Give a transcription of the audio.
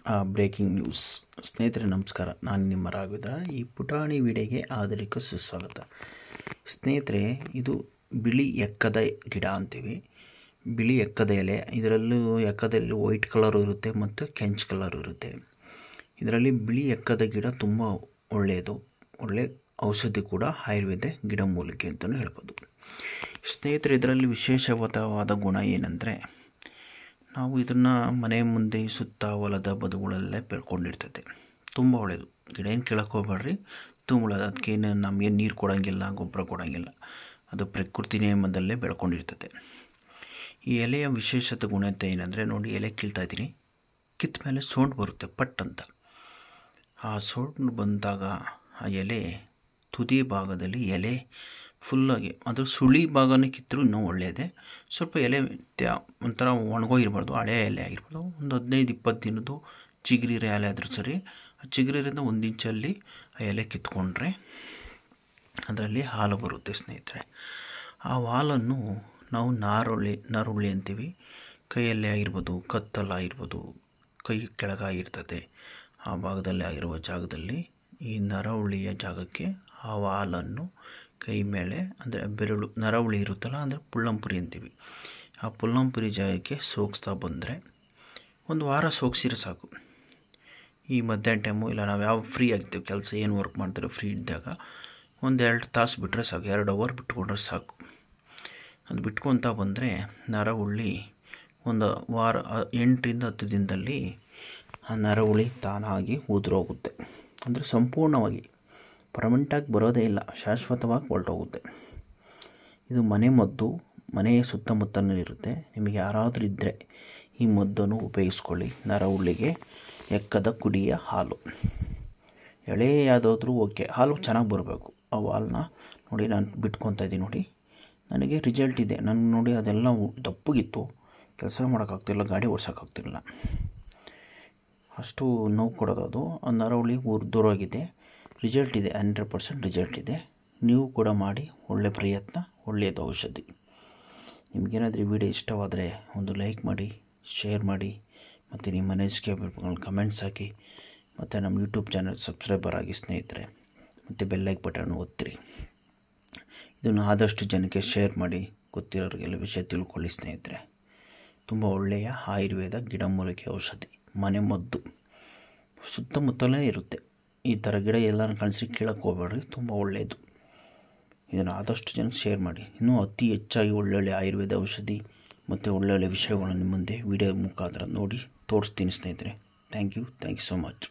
Breaking news. ಸ್ನೇಹಿತರೆ ನಮಸ್ಕಾರ, ನಾನು ನಿಮ್ಮ ರಾಘವೇಂದ್ರ. ಈ ಪುಟಾಣಿ ವಿಡಿಯೋಗೆ ಆದರಿಕ ಸುಸ್ವಾಗತ. ಸ್ನೇಹಿತರೆ, ಇದು ಬಿಳಿ ಎಕ್ಕದ ಗಿಡ ಅಂತೀವಿ. ಬಿಳಿ ಎಕ್ಕದ ಎಲೆ. ಇದರಲ್ಲೂ ಎಕ್ಕದಲ್ಲಿ ವೈಟ್ ಕಲರು ಇರುತ್ತೆ ಮತ್ತು ಕೆಂಚು ಕಲರು ಇರುತ್ತೆ. ಇದರಲ್ಲಿ ಬಿಳಿ ಎಕ್ಕದ ಗಿಡ ತುಂಬ ಒಳ್ಳೆಯದು. ಒಳ್ಳೆಯ ಔಷಧಿ ಕೂಡ, ಆಯುರ್ವೇದ ಗಿಡಮೂಲಿಕೆ ಅಂತಲೂ ಹೇಳ್ಬೋದು. ಸ್ನೇಹಿತರೆ, ಇದರಲ್ಲಿ ವಿಶೇಷವಾದ ಗುಣ ಏನಂದರೆ, ನಾವು ಇದನ್ನು ಮನೆ ಮುಂದೆ ಸುತ್ತ ಹೊಲದ ಬದುಗಳಲ್ಲೇ ಬೆಳ್ಕೊಂಡಿರ್ತದೆ. ತುಂಬ ಒಳ್ಳೆಯದು. ಗಿಡ ಏನು ಕೇಳಕ್ಕೆ ಹೋಗ್ಬೇಡ್ರಿ, ತುಂಬ ಒಳ್ಳೆಯದು. ಅದಕ್ಕೇನು ನಮಗೇನು ನೀರು ಕೊಡೋಂಗಿಲ್ಲ, ಗೊಬ್ಬರ ಕೊಡೋಂಗಿಲ್ಲ. ಅದು ಪ್ರಕೃತಿ ನಿಯಮದಲ್ಲೇ ಬೆಳ್ಕೊಂಡಿರ್ತದೆ. ಈ ಎಲೆಯ ವಿಶೇಷತೆ ಗುಣತೆ ಏನಂದರೆ, ನೋಡಿ, ಎಲೆ ಕೀಳ್ತಾ ಇದ್ದೀನಿ, ಕಿತ್ತ ಮೇಲೆ ಸೌಂಡ್ ಬರುತ್ತೆ ಪಟ್ ಅಂತ. ಆ ಸೌಂಡ್ ಬಂದಾಗ ಆ ಎಲೆ ತುದಿ ಭಾಗದಲ್ಲಿ ಎಲೆ ಫುಲ್ಲಾಗಿ, ಅದು ಸುಳಿ ಭಾಗನೇ ಕಿತ್ತರೂ ಇನ್ನೂ ಒಳ್ಳೆಯದೇ. ಸ್ವಲ್ಪ ಎಲೆ ಒಂಥರ ಒಣಗೋಗಿರ್ಬಾರ್ದು, ಹಳೆ ಎಲೆ ಆಗಿರ್ಬೋದು. ಒಂದು 15-20 ದಿನದ್ದು ಚಿಗುರಿರೋ ಎಲೆ ಆದರೂ ಸರಿ. ಆ ಚಿಗುರಿರಿಂದ 1 ಇಂಚಲ್ಲಿ ಆ ಎಲೆ ಕಿತ್ಕೊಂಡ್ರೆ ಅದರಲ್ಲಿ ಹಾಲು ಬರುತ್ತೆ. ಸ್ನೇಹಿತರೆ, ಆ ಹಾಲನ್ನು ನಾವು ನರುಳ್ಳಿ ಅಂತೀವಿ. ಕೈಯಲ್ಲೇ ಆಗಿರ್ಬೋದು, ಕತ್ತಲಾಗಿರ್ಬೋದು, ಕೈ ಕೆಳಗಾಗಿರ್ತದೆ, ಆ ಭಾಗದಲ್ಲಿ ಆಗಿರುವ ಜಾಗದಲ್ಲಿ ಈ ನರಹುಳಿಯ ಜಾಗಕ್ಕೆ ಆ ಹಾಲನ್ನು ಕೈ ಮೇಲೆ, ಅಂದರೆ ಬೆರಳು ನರಹುಳಿ ಇರುತ್ತಲ್ಲ, ಅಂದರೆ ಪುಳ್ಳಂಪುರಿ ಅಂತೀವಿ. ಆ ಪುಳ್ಳಂಪುರಿ ಜಾಗಕ್ಕೆ ಸೋಗಿಸ್ತಾ ಬಂದರೆ 1 ವಾರ ಸೋಗಿಸಿದ್ರೆ ಸಾಕು. ಈ ಮಧ್ಯಾಹ್ನ ಟೈಮು, ಇಲ್ಲ ನಾವು ಯಾವ ಫ್ರೀ ಆಗ್ತೀವಿ, ಕೆಲಸ ಏನು ವರ್ಕ್ ಮಾಡ್ತಾರೆ ಫ್ರೀ ಇದ್ದಾಗ 1-2 ತಾಸು ಬಿಟ್ಟರೆ ಸಾಕು, 2 ಅವರ್ ಬಿಟ್ಕೊಂಡ್ರೆ ಸಾಕು. ಅದು ಬಿಟ್ಕೊತಾ ಬಂದರೆ ನರಹುಳಿ 1 ವಾರ 8-10 ದಿನದಲ್ಲಿ ಆ ನರಹುಳಿ ತಾನಾಗಿ ಉದುರೋಗುತ್ತೆ. ಅಂದರೆ ಸಂಪೂರ್ಣವಾಗಿ ಪರ್ಮನೆಂಟಾಗಿ ಬರೋದೇ ಇಲ್ಲ, ಶಾಶ್ವತವಾಗಿ ಹೊರಟೋಗುತ್ತೆ. ಇದು ಮನೆ ಮದ್ದು, ಮನೆಯ ಸುತ್ತಮುತ್ತಲಿರುತ್ತೆ. ನಿಮಗೆ ಯಾರಾದರೂ ಇದ್ದರೆ ಈ ಮದ್ದನ್ನು ಉಪಯೋಗಿಸ್ಕೊಳ್ಳಿ. ನರಹುಳಿಗೆ ಎಕ್ಕದ ಕುಡಿಯ ಹಾಲು, ಎಳೆ ಯಾವುದಾದ್ರೂ ಓಕೆ, ಹಾಲು ಚೆನ್ನಾಗಿ ಬರಬೇಕು. ಆ ಹಾಲನ್ನ ನೋಡಿ, ನಾನು ಬಿಟ್ಕೊತಾ ಇದ್ದೀನಿ ನೋಡಿ, ನನಗೆ ರಿಸಲ್ಟ್ ಇದೆ. ನನಗೆ ನೋಡಿ, ಅದೆಲ್ಲ ದಪ್ಪಗಿತ್ತು, ಕೆಲಸ ಮಾಡೋಕ್ಕಾಗ್ತಿಲ್ಲ, ಗಾಡಿ ಓಡಿಸೋಕ್ಕಾಗ್ತಿರಲಿಲ್ಲ, ಅಷ್ಟು ನೋವು ಕೊಡೋದು. ಅದು ಆ ನರಹುಳಿ ದೂರವಾಗಿದೆ. ರಿಸಲ್ಟ್ ಇದೆ, 100% ರಿಸಲ್ಟ್ ಇದೆ. ನೀವು ಕೂಡ ಮಾಡಿ, ಒಳ್ಳೆಯ ಪ್ರಯತ್ನ, ಒಳ್ಳೆಯದು ಔಷಧಿ. ನಿಮಗೇನಾದರೂ ಈ ವಿಡಿಯೋ ಇಷ್ಟವಾದರೆ ಒಂದು ಲೈಕ್ ಮಾಡಿ, ಶೇರ್ ಮಾಡಿ, ಮತ್ತು ನಿಮ್ಮ ಅನಿಸಿಕೆ ಕಮೆಂಟ್ಸ್ ಹಾಕಿ, ಮತ್ತು ನಮ್ಮ ಯೂಟ್ಯೂಬ್ ಚಾನಲ್ ಸಬ್ಸ್ಕ್ರೈಬರ್ ಆಗಿ ಸ್ನೇಹಿತರೆ, ಮತ್ತು ಬೆಲ್ಲೈಕ್ ಬಟನ್ ಒತ್ತಿರಿ. ಇದನ್ನು ಆದಷ್ಟು ಜನಕ್ಕೆ ಶೇರ್ ಮಾಡಿ, ಗೊತ್ತಿರೋರಿಗೆಲ್ಲ ವಿಷಯ ತಿಳ್ಕೊಳ್ಳಿ ಸ್ನೇಹಿತರೆ. ತುಂಬ ಒಳ್ಳೆಯ ಆಯುರ್ವೇದ ಗಿಡಮೂಲಿಕೆ ಔಷಧಿ, ಮನೆ ಮದ್ದು, ಸುತ್ತಮುತ್ತಲೇ ಇರುತ್ತೆ. ಈ ಥರ ಗಿಡ ಎಲ್ಲರೂ ಕಾಣಿಸಿ ಕೇಳಕ್ಕೆ ಹೋಗ್ಬೇಡ್ರಿ, ತುಂಬ ಒಳ್ಳೆಯದು. ಇದನ್ನು ಆದಷ್ಟು ಜನಕ್ಕೆ ಶೇರ್ ಮಾಡಿ. ಇನ್ನೂ ಅತಿ ಹೆಚ್ಚಾಗಿ ಒಳ್ಳೊಳ್ಳೆ ಆಯುರ್ವೇದ ಔಷಧಿ ಮತ್ತು ಒಳ್ಳೊಳ್ಳೆ ವಿಷಯಗಳನ್ನು ನಿಮ್ಮ ಮುಂದೆ ವಿಡಿಯೋ ಮುಖಾಂತರ ನೋಡಿ ತೋರಿಸ್ತೀನಿ ಸ್ನೇಹಿತರೆ. Thank you so much.